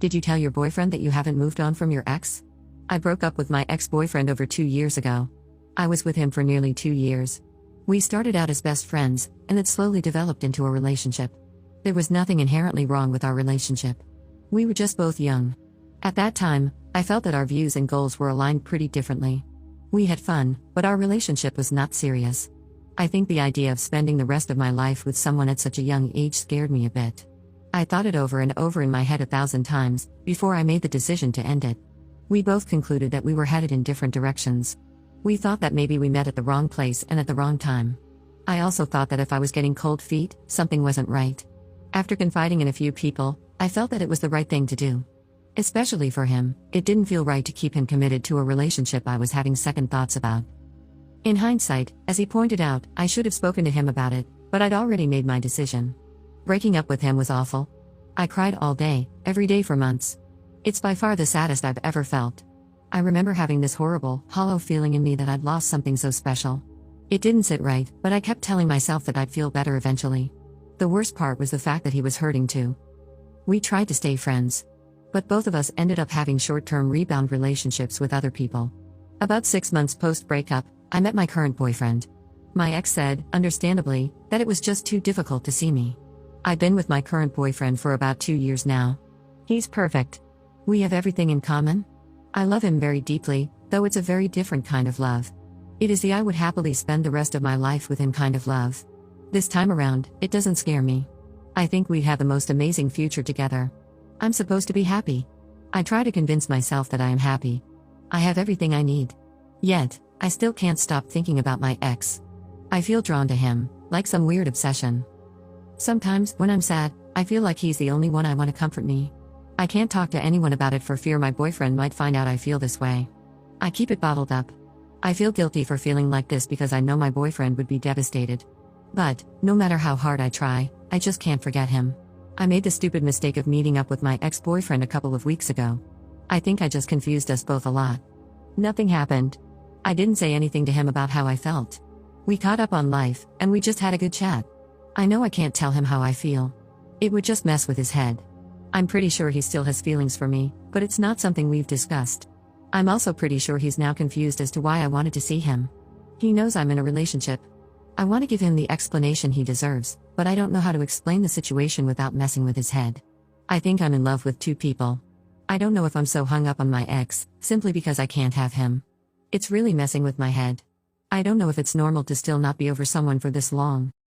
Did you tell your boyfriend that you haven't moved on from your ex? I broke up with my ex-boyfriend over 2 years ago. I was with him for nearly 2 years. We started out as best friends, and it slowly developed into a relationship. There was nothing inherently wrong with our relationship. We were just both young. At that time, I felt that our views and goals were aligned pretty differently. We had fun, but our relationship was not serious. I think the idea of spending the rest of my life with someone at such a young age scared me a bit. I thought it over and over in my head 1,000 times, before I made the decision to end it. We both concluded that we were headed in different directions. We thought that maybe we met at the wrong place and at the wrong time. I also thought that if I was getting cold feet, something wasn't right. After confiding in a few people, I felt that it was the right thing to do. Especially for him, it didn't feel right to keep him committed to a relationship I was having second thoughts about. In hindsight, as he pointed out, I should have spoken to him about it, but I'd already made my decision. Breaking up with him was awful. I cried all day, every day for months. It's by far the saddest I've ever felt. I remember having this horrible, hollow feeling in me that I'd lost something so special. It didn't sit right, but I kept telling myself that I'd feel better eventually. The worst part was the fact that he was hurting too. We tried to stay friends. But both of us ended up having short-term rebound relationships with other people. About 6 months post-breakup, I met my current boyfriend. My ex said, understandably, that it was just too difficult to see me. I've been with my current boyfriend for about 2 years now. He's perfect. We have everything in common. I love him very deeply, though it's a very different kind of love. It is the I would happily spend the rest of my life with him kind of love. This time around, it doesn't scare me. I think we'd have the most amazing future together. I'm supposed to be happy. I try to convince myself that I am happy. I have everything I need. Yet, I still can't stop thinking about my ex. I feel drawn to him, like some weird obsession. Sometimes, when I'm sad, I feel like he's the only one I want to comfort me. I can't talk to anyone about it for fear my boyfriend might find out I feel this way. I keep it bottled up. I feel guilty for feeling like this because I know my boyfriend would be devastated. But, no matter how hard I try, I just can't forget him. I made the stupid mistake of meeting up with my ex-boyfriend a couple of weeks ago. I think I just confused us both a lot. Nothing happened. I didn't say anything to him about how I felt. We caught up on life, and we just had a good chat. I know I can't tell him how I feel. It would just mess with his head. I'm pretty sure he still has feelings for me, but it's not something we've discussed. I'm also pretty sure he's now confused as to why I wanted to see him. He knows I'm in a relationship. I want to give him the explanation he deserves, but I don't know how to explain the situation without messing with his head. I think I'm in love with 2 people. I don't know if I'm so hung up on my ex, simply because I can't have him. It's really messing with my head. I don't know if it's normal to still not be over someone for this long.